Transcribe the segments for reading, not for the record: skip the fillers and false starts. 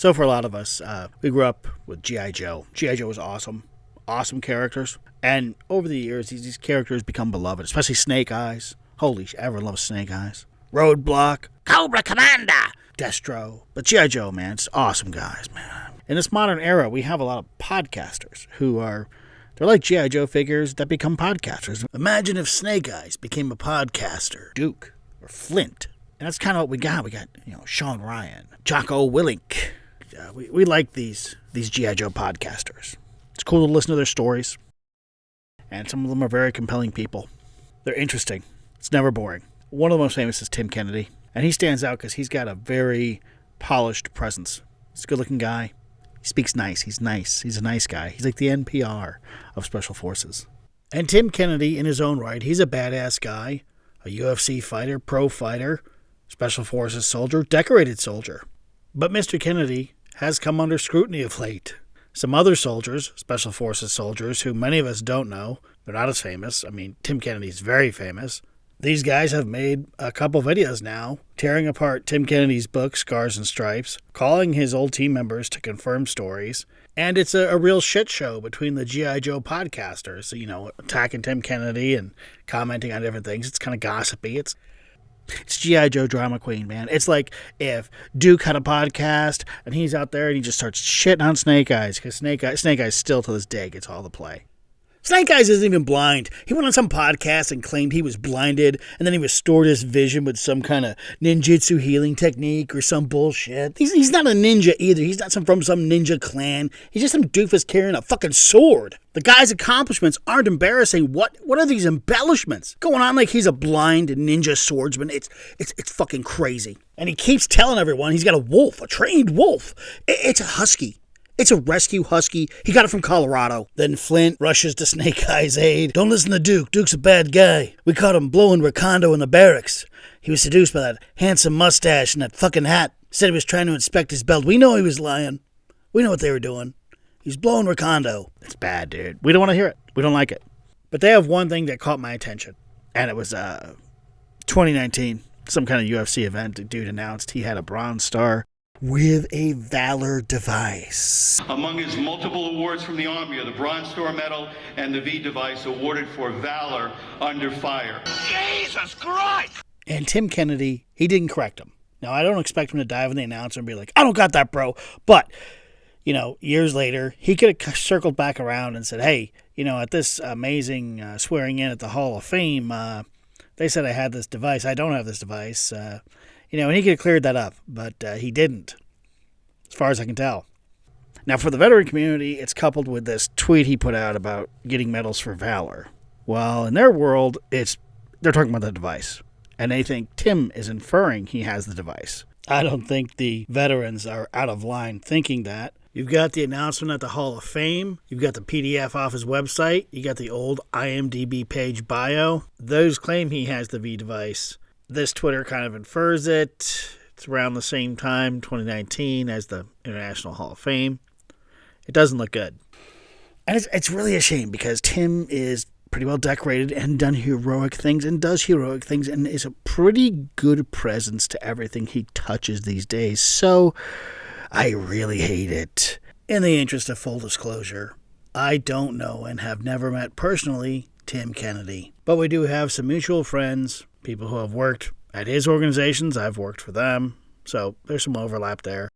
So for a lot of us, we grew up with G.I. Joe. G.I. Joe was awesome. Awesome characters. And over the years, these characters become beloved, especially Snake Eyes. Holy shit, everyone loves Snake Eyes. Roadblock, Cobra Commander, Destro. But G.I. Joe, man, it's awesome guys, man. In this modern era, we have a lot of podcasters who are, they're like G.I. Joe figures that become podcasters. Imagine if Snake Eyes became a podcaster. Duke or Flint. And that's kind of what we got. We got, Shawn Ryan, Jocko Willink. We like these G.I. Joe podcasters. It's cool to listen to their stories. And some of them are very compelling people. They're interesting. It's never boring. One of the most famous is Tim Kennedy. And he stands out because he's got a very polished presence. He's a good-looking guy. He speaks nice. He's nice. He's a nice guy. He's like the NPR of Special Forces. And Tim Kennedy, in his own right, he's a badass guy. A UFC fighter, pro fighter, Special Forces soldier, decorated soldier. But Mr. Kennedy has come under scrutiny of late. Some other soldiers, Special Forces soldiers, who many of us don't know, they're not as famous. I mean, Tim Kennedy's very famous. These guys have made a couple videos now, tearing apart Tim Kennedy's book, Scars and Stripes, calling his old team members to confirm stories, and it's a real shit show between the G.I. Joe podcasters, attacking Tim Kennedy and commenting on different things. It's kind of gossipy. It's G.I. Joe drama queen, man. It's like if Duke had a podcast and he's out there and he just starts shitting on Snake Eyes, because Snake Eyes still to this day gets all the play. Snake Eyes isn't even blind. He went on some podcast and claimed he was blinded, and then he restored his vision with some kind of ninjutsu healing technique or some bullshit. He's not a ninja either. He's not from some ninja clan. He's just some doofus carrying a fucking sword. The guy's accomplishments aren't embarrassing. What are these embellishments going on like he's a blind ninja swordsman? It's fucking crazy. And he keeps telling everyone he's got a wolf, a trained wolf. It's a husky. It's a rescue husky. He got it from Colorado. Then Flint rushes to Snake Eyes' aid. Don't listen to Duke. Duke's a bad guy. We caught him blowing Recondo in the barracks. He was seduced by that handsome mustache and that fucking hat. Said he was trying to inspect his belt. We know he was lying. We know what they were doing. He's blowing Recondo. It's bad, dude. We don't want to hear it. We don't like it. But they have one thing that caught my attention. And it was 2019. Some kind of UFC event. The dude announced he had a Bronze Star with a Valor device. Among his multiple awards from the Army are the Bronze Star Medal and the V device awarded for valor under fire. Jesus Christ! And Tim Kennedy, he didn't correct him. Now, I don't expect him to dive in the announcer and be like, I don't got that, bro. But, years later, he could have circled back around and said, hey, at this amazing swearing in at the Hall of Fame, they said I had this device. I don't have this device. And he could have cleared that up, but he didn't, as far as I can tell. Now, for the veteran community, it's coupled with this tweet he put out about getting medals for valor. Well, in their world, they're talking about the device, and they think Tim is inferring he has the device. I don't think the veterans are out of line thinking that. You've got the announcement at the Hall of Fame. You've got the PDF off his website. You got the old IMDb page bio. Those claim he has the V device. This Twitter kind of infers it. It's around the same time, 2019, as the International Hall of Fame. It doesn't look good. And it's really a shame because Tim is pretty well decorated and does heroic things and is a pretty good presence to everything he touches these days. So I really hate it. In the interest of full disclosure, I don't know and have never met personally Tim Kennedy. But we do have some mutual friends, people who have worked at his organizations. I've worked for them. So there's some overlap there.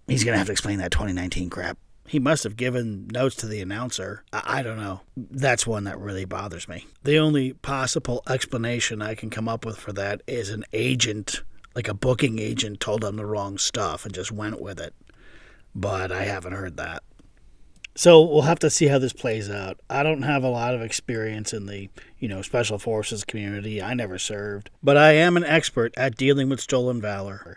He's going to have to explain that 2019 crap. He must have given notes to the announcer. I don't know. That's one that really bothers me. The only possible explanation I can come up with for that is an agent, like a booking agent, told him the wrong stuff and just went with it. But I haven't heard that. So we'll have to see how this plays out. I don't have a lot of experience in the, Special Forces community. I never served. But I am an expert at dealing with stolen valor.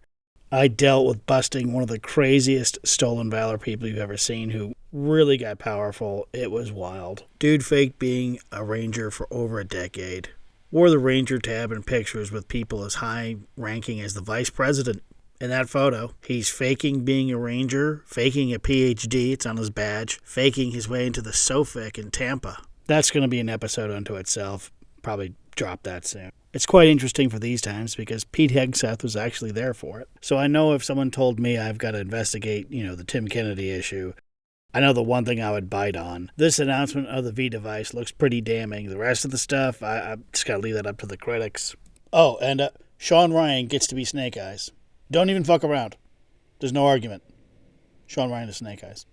I dealt with busting one of the craziest stolen valor people you've ever seen who really got powerful. It was wild. Dude faked being a ranger for over a decade. Wore the ranger tab in pictures with people as high ranking as the vice president. In that photo, he's faking being a ranger, faking a PhD, it's on his badge, faking his way into the SOFIC in Tampa. That's going to be an episode unto itself, probably drop that soon. It's quite interesting for these times because Pete Hegseth was actually there for it. So I know if someone told me I've got to investigate, the Tim Kennedy issue, I know the one thing I would bite on. This announcement of the V device looks pretty damning. The rest of the stuff, I just got to leave that up to the critics. Oh, and Shawn Ryan gets to be Snake Eyes. Don't even fuck around. There's no argument. Shawn Ryan is Snake Eyes.